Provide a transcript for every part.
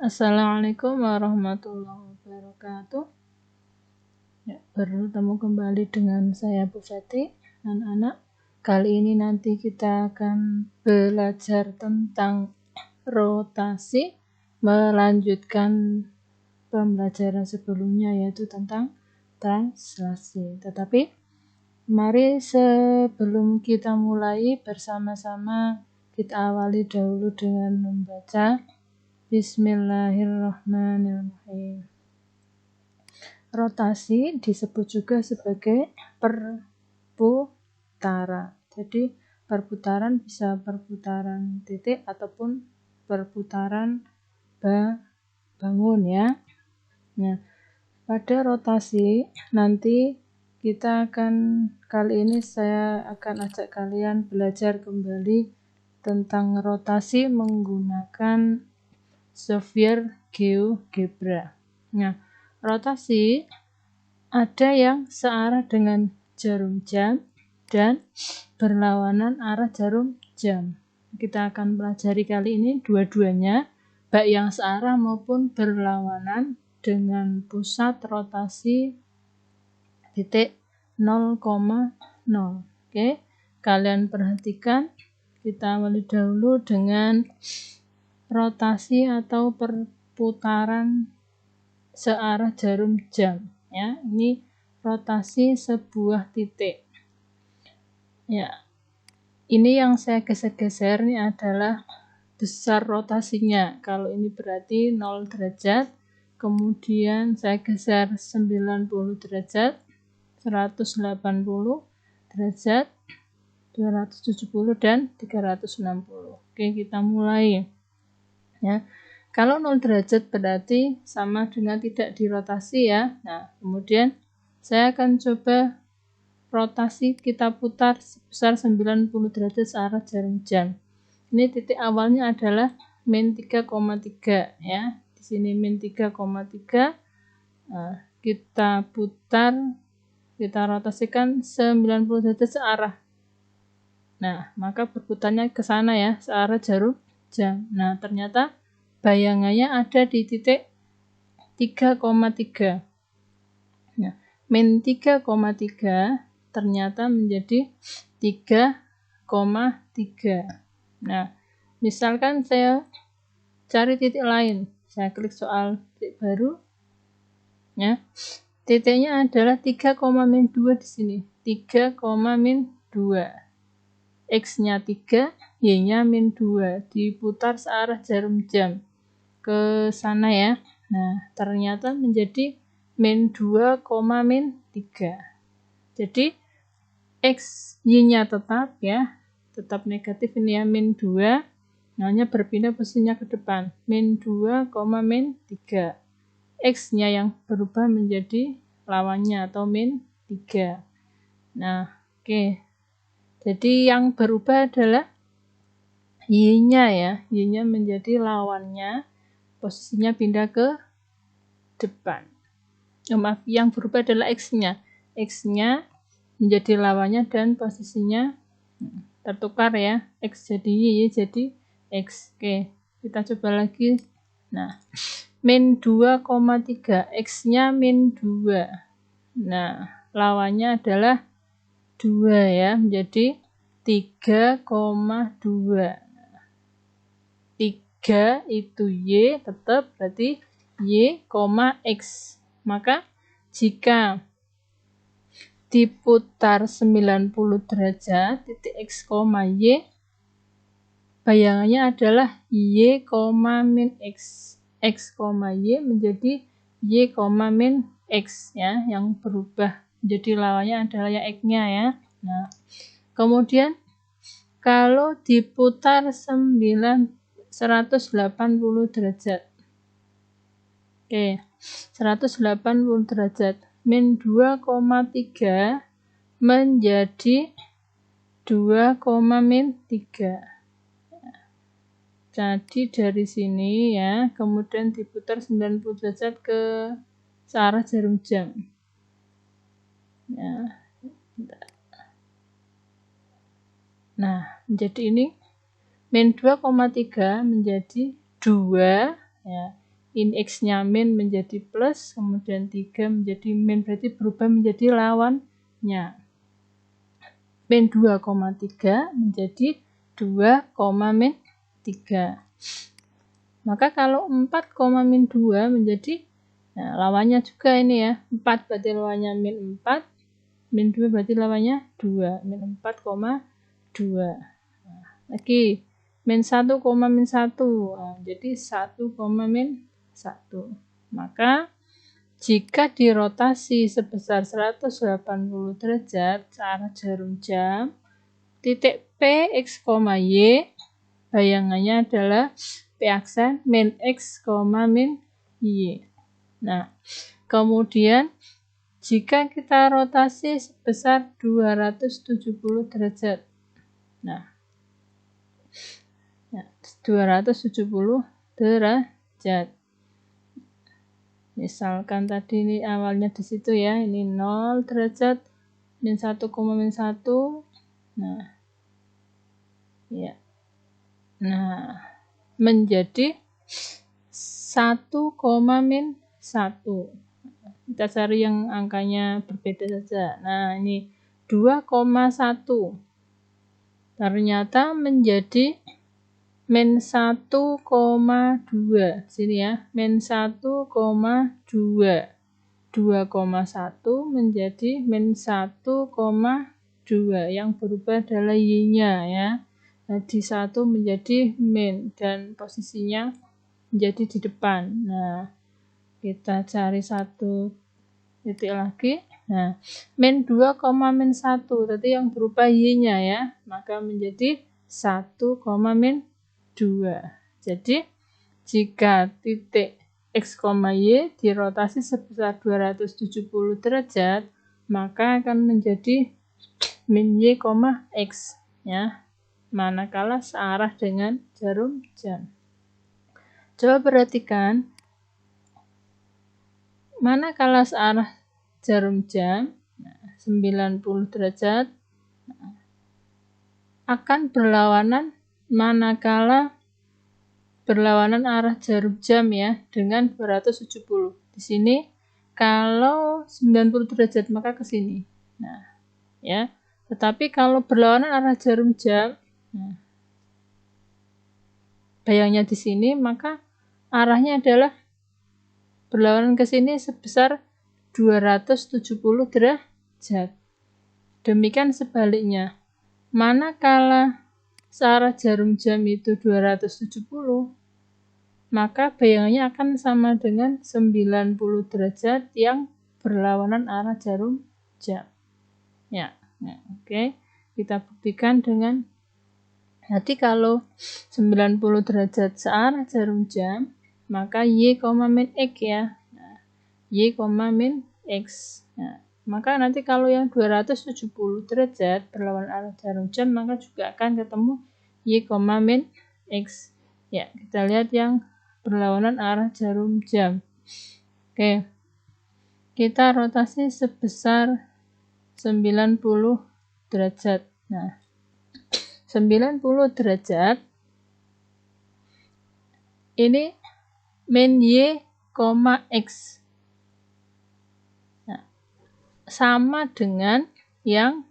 Assalamualaikum warahmatullahi wabarakatuh. Ya, bertemu kembali dengan saya Bu Feti, anak-anak. Kali ini nanti kita akan belajar tentang rotasi, melanjutkan pembelajaran sebelumnya yaitu tentang translasi. Tetapi mari sebelum kita mulai bersama-sama, kita awali dahulu dengan membaca Bismillahirrahmanirrahim. Rotasi disebut juga sebagai perputaran. Jadi perputaran bisa perputaran titik ataupun perputaran bangun ya. Nah, pada rotasi nanti kali ini saya akan ajak kalian belajar kembali tentang rotasi menggunakan software GeoGebra. Nah, rotasi ada yang searah dengan jarum jam dan berlawanan arah jarum jam. Kita akan pelajari kali ini dua-duanya, baik yang searah maupun berlawanan dengan pusat rotasi titik 0,0. Oke, kalian perhatikan. Kita awali dahulu dengan rotasi atau perputaran searah jarum jam ya. Ini rotasi sebuah titik. Ya. Ini yang saya geser-geser ini adalah besar rotasinya. Kalau ini berarti 0 derajat, kemudian saya geser 90 derajat, 180 derajat, 270 dan 360. Oke, kita mulai. Ya. Kalau 0 derajat berarti sama dengan tidak dirotasi ya. Nah, kemudian saya akan coba rotasi, kita putar sebesar 90 derajat searah jarum jam. Ini titik awalnya adalah min 3,3 ya. Di sini min 3,3. Nah, kita putar, kita rotasikan 90 derajat searah. Nah, maka berputarnya ke sana ya, searah jarum jam. Nah, ternyata bayangannya ada di titik 3,3. Nah, min 3,3 ternyata menjadi 3,3. Nah, misalkan saya cari titik lain, saya klik soal titik baru. Ya, titiknya adalah 3,-2 di sini. 3,-2. X-nya 3, Y-nya min 2. Diputar searah jarum jam ke sana ya. Nah, ternyata menjadi min 2, min 3. Jadi X, Y-nya tetap ya, tetap negatif ini ya, min 2. Hanya berpindah posisinya ke depan, min 2, min 3. X-nya yang berubah menjadi lawannya atau min 3. Nah, oke. Jadi yang berubah adalah Y-nya ya. Y-nya menjadi lawannya, posisinya pindah ke depan. Maaf, yang berubah adalah X-nya. X-nya menjadi lawannya dan posisinya tertukar ya. X jadi Y, Y jadi X. Oke, kita coba lagi. Nah, min 2,3. X-nya min 2. Nah, lawannya adalah 2 ya, menjadi 3,2. 3 itu Y, tetap berarti Y, X. Maka jika diputar 90 derajat, titik X, Y, bayangannya adalah Y, min X. X, Y menjadi Y, min X ya, yang berubah jadi lawannya adalah ya X-nya ya. Nah, kemudian kalau diputar 180 derajat. Oke, 180 derajat. Min 2,3 menjadi 2, min 3. Jadi dari sini ya, kemudian diputar 90 derajat ke searah jarum jam. Ya. Nah, menjadi ini min 2,3 menjadi 2 ya. ini X-nya min menjadi plus, kemudian 3 menjadi min, berarti berubah menjadi lawannya. Min 2,3 menjadi 2, min 3. Maka kalau 4, min 2 menjadi, nah lawannya juga ini ya, 4 berarti lawannya min 4, min 2 berarti lawannya 2, min 4, 2. Nah, lagi min 1, min 1, nah, jadi 1, min 1. Maka jika dirotasi sebesar 180 derajat searah jarum jam, titik P, X, Y, bayangannya adalah P aksen min X, min Y. Nah, kemudian jika kita rotasi sebesar 270 derajat. Nah, 270 derajat. Misalkan tadi ini awalnya di situ ya, ini 0 derajat, min 1, min 1. Nah, ya. Nah, menjadi 1, min 1. Kita cari yang angkanya berbeda saja. Nah, ini 2,1. Ternyata menjadi min 1,2. Sini ya, min 1,2. 2,1 menjadi min 1,2. Yang berubah adalah Y-nya ya. Jadi 1 menjadi min dan posisinya menjadi di depan. Nah, kita cari satu titik lagi. Nah, min 2, min 1. Tadi yang berubah Y-nya ya. Maka menjadi 1, min 2. Jadi, jika titik X, Y dirotasi sebesar 270 derajat, maka akan menjadi min Y, X. Ya. Manakala searah dengan jarum jam. Coba perhatikan, manakala searah jarum jam 90 derajat akan berlawanan manakala berlawanan arah jarum jam ya dengan 270. Di sini kalau 90 derajat maka ke sini. Nah, ya. Tetapi kalau berlawanan arah jarum jam, nah, bayangnya di sini, maka arahnya adalah berlawanan ke sini sebesar 270 derajat. Demikian sebaliknya. Manakala searah jarum jam itu 270, maka bayangannya akan sama dengan 90 derajat yang berlawanan arah jarum jam. Ya, oke. Kita buktikan dengan nanti kalau 90 derajat searah jarum jam, maka Y, min X ya. Nah, Y, min X. Nah, maka nanti kalau yang 270 derajat berlawanan arah jarum jam, maka juga akan ketemu Y, min X. Ya, kita lihat yang berlawanan arah jarum jam. Oke. Kita rotasi sebesar 90 derajat. Nah, 90 derajat ini min Y, X. Nah, sama dengan yang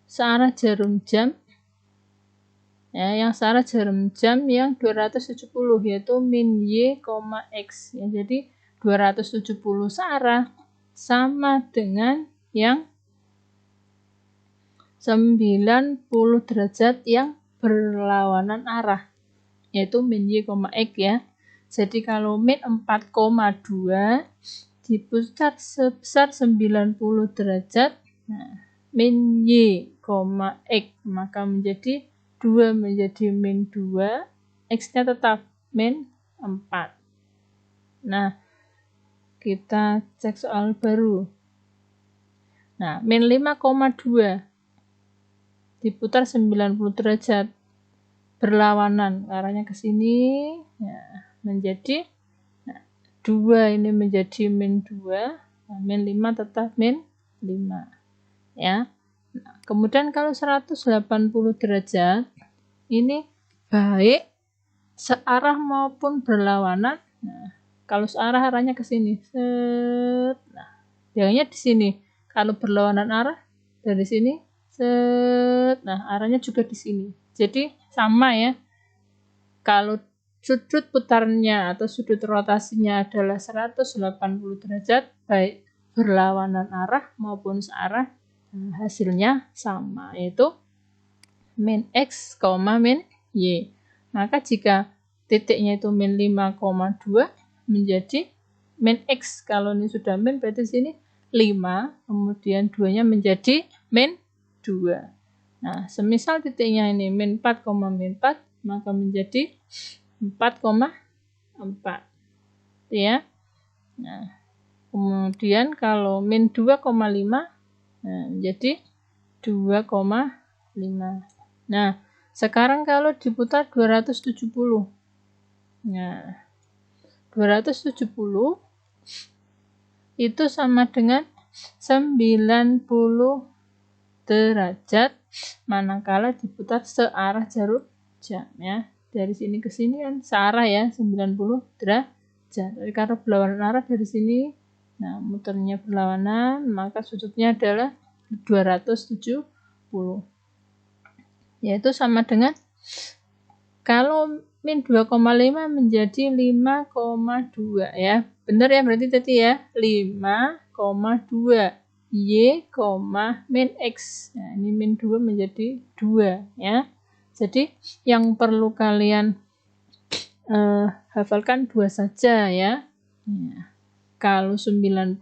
searah jarum jam ya, yang searah jarum jam yang 270 yaitu min Y, X ya. Jadi 270 searah sama dengan yang 90 derajat yang berlawanan arah yaitu min Y, X ya. Jadi kalau min 4,2 diputar sebesar 90 derajat, nah, min Y, X maka menjadi 2 menjadi min 2, X-nya tetap min 4. Nah, kita cek soal baru. Nah, min 5,2 diputar 90 derajat berlawanan arahnya ke sini ya, menjadi 2 ini menjadi min 2, nah, min 5 tetap min 5 ya. Nah, kemudian kalau 180 derajat ini baik searah maupun berlawanan. Nah, kalau searah arahnya ke sini. Set. Nah, biayanya di sini. Kalau berlawanan arah dari sini. Set. Nah, arahnya juga di sini. Jadi sama ya. Kalau sudut putarnya atau sudut rotasinya adalah 180 derajat, baik berlawanan arah maupun searah, hasilnya sama, yaitu min X, min Y. Maka jika titiknya itu min 5,2 menjadi min X. Kalau ini sudah min, berarti sini 5, kemudian 2-nya menjadi min 2. Nah, semisal titiknya ini min 4, min 4, maka menjadi 4,4. Ya. Nah, kemudian kalau min 2,5 menjadi 2,5. Nah, sekarang kalau diputar 270. Nah, 270 itu sama dengan 90 derajat manakala diputar searah jarum jam ya. Dari sini ke sini kan searah ya, 90 derajat. Karena berlawanan arah dari sini, nah muternya berlawanan, maka sudutnya adalah 270. Yaitu sama dengan, kalau min 2,5 menjadi 5,2 ya. Benar ya berarti tadi ya, 5,2 Y, min X. Nah, ini min 2 menjadi 2 ya. Jadi yang perlu kalian hafalkan 2 saja ya. Kalau 90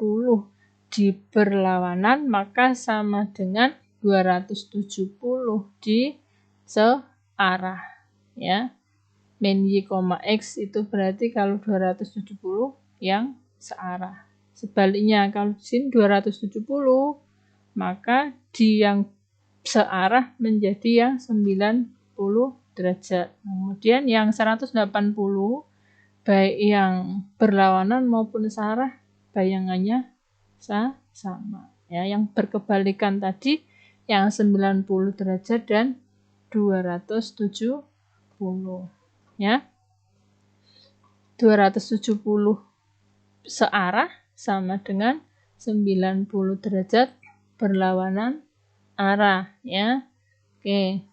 di berlawanan maka sama dengan 270 di searah ya. Min Y, X itu berarti kalau 270 yang searah. Sebaliknya kalau di sini 270 maka di yang searah menjadi yang 90 derajat. Kemudian yang 180 baik yang berlawanan maupun searah bayangannya sama ya. Yang berkebalikan tadi yang 90 derajat dan 270 ya. 270 searah sama dengan 90 derajat berlawanan arah ya. Oke.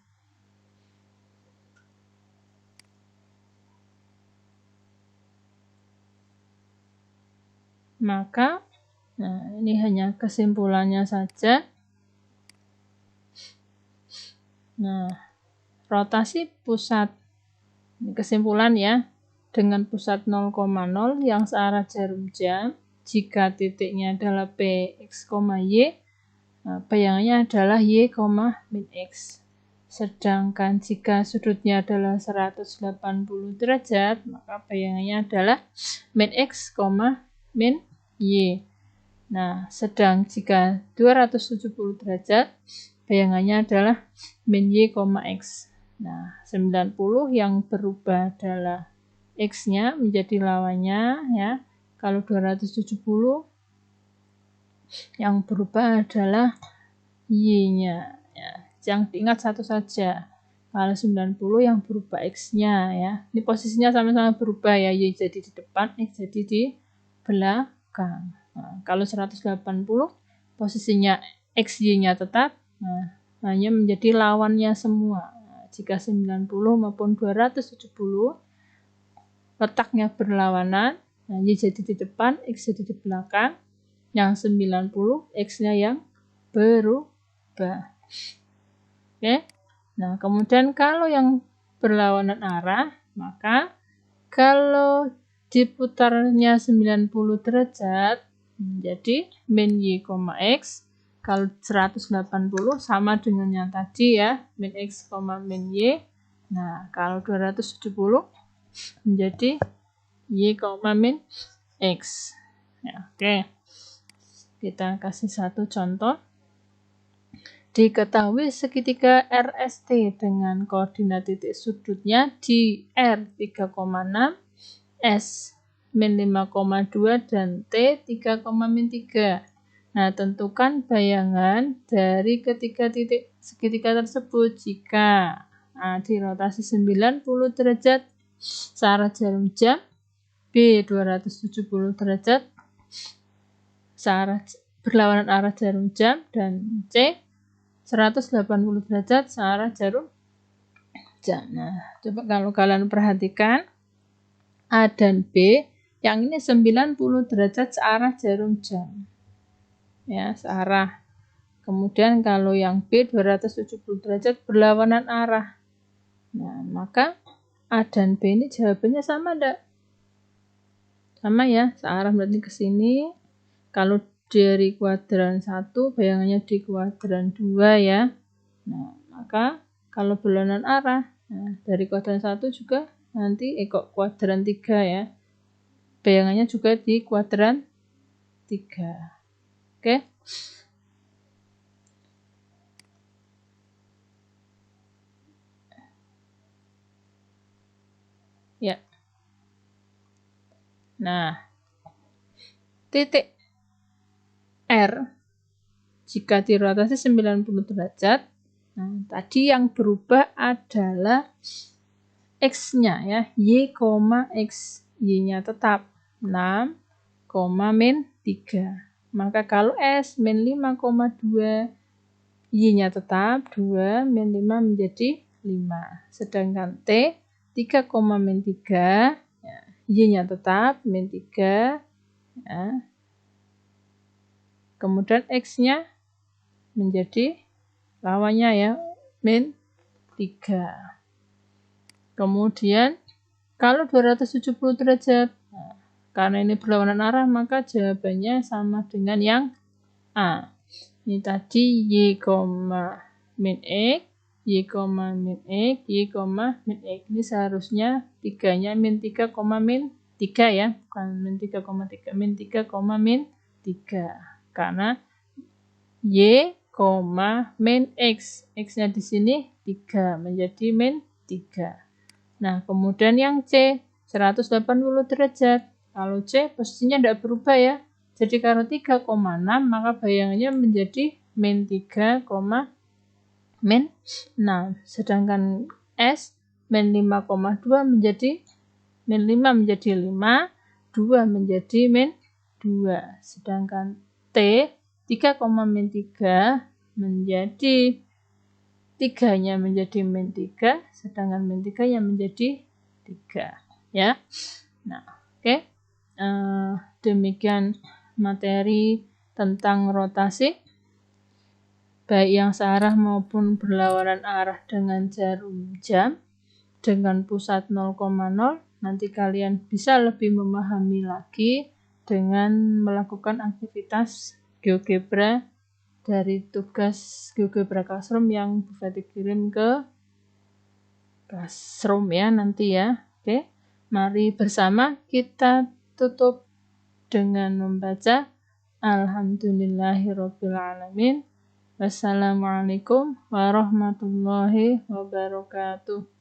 Maka ini hanya kesimpulannya saja. Nah, rotasi pusat, ini kesimpulan ya, dengan pusat 0,0 yang searah jarum jam, jika titiknya adalah P, X, Y, bayangannya adalah Y, min X. Sedangkan jika sudutnya adalah 180 derajat, maka bayangannya adalah min X, min Y. Nah, sedang jika 270 derajat, bayangannya adalah min Y, X. Nah, 90 yang berubah adalah X-nya menjadi lawannya ya. Kalau 270 yang berubah adalah Y-nya ya. Yang diingat satu saja. Kalau 90 yang berubah X-nya ya. Ini posisinya sama-sama berubah ya. Y jadi di depan, X jadi di belakang. Nah, kalau 180 posisinya XY-nya tetap, nah, hanya menjadi lawannya semua. Nah, jika 90 maupun 270 letaknya berlawanan, nah, Y jadi di depan, X jadi di belakang. Yang 90 X-nya yang berubah. Oke. Nah, kemudian kalau yang berlawanan arah, maka kalau diputarnya 90 derajat menjadi min Y, X. Kalau 180 sama dengan yang tadi ya, min X, min Y. Nah, kalau 270 menjadi Y, min X. Ya, oke. Kita kasih satu contoh. Diketahui segitiga RST dengan koordinat titik sudutnya di R 3,6, S min 5,2 dan T 3,3. Nah, tentukan bayangan dari ketiga titik segitiga tersebut jika A dirotasi 90 derajat searah jarum jam, B 270 derajat berlawanan arah jarum jam, dan C 180 derajat searah jarum jam. Nah, coba kalau kalian perhatikan A dan B, yang ini 90 derajat searah jarum jam. Ya, searah. Kemudian kalau yang B 270 derajat berlawanan arah. Nah, maka A dan B ini jawabannya sama enggak? Sama ya, searah berarti ke sini. Kalau dari kuadran 1, bayangannya di kuadran 2 ya. Nah, maka kalau berlawanan arah, nah, dari kuadran 1 juga nanti kok kuadran 3 ya. Bayangannya juga di kuadran 3. Oke. Ya. Nah, titik R jika dirotasi 90 derajat. Nah, tadi yang berubah adalah X-nya ya, Y, X. Y-nya tetap 6, min 3. Maka kalau S min 5,2, Y-nya tetap 2, min 5 menjadi 5. Sedangkan T 3, min 3, ya, Y-nya tetap min 3. Ya. Kemudian X-nya menjadi lawannya ya, min 3. Kemudian kalau 270 derajat, nah, karena ini berlawanan arah, maka jawabannya sama dengan yang A. Ini tadi Y, min X, Y, min X, Y, min X. Ini seharusnya 3-nya min 3, min 3 ya, bukan min 3,3, min 3, min 3. Karena Y, min X. X-nya di sini 3, menjadi min 3. Nah, kemudian yang C, 180 derajat. Kalau C posisinya tidak berubah ya. Jadi kalau 3,6, maka bayangannya menjadi min 3, min 6. Sedangkan S, min 5,2 menjadi min 5 menjadi 5, 2 menjadi min 2. Sedangkan T, 3, min 3 menjadi 3-nya menjadi min 3, sedangkan min 3-nya menjadi 3. Ya. Nah, oke. Demikian materi tentang rotasi, baik yang searah maupun berlawanan arah dengan jarum jam dengan pusat 0,0. Nanti kalian bisa lebih memahami lagi dengan melakukan aktivitas GeoGebra dari tugas GeoGebra Classroom yang bisa dikirim ke Classroom ya nanti ya. Oke, mari bersama kita tutup dengan membaca Alhamdulillahirobbilalamin. Wassalamualaikum warahmatullahi wabarakatuh.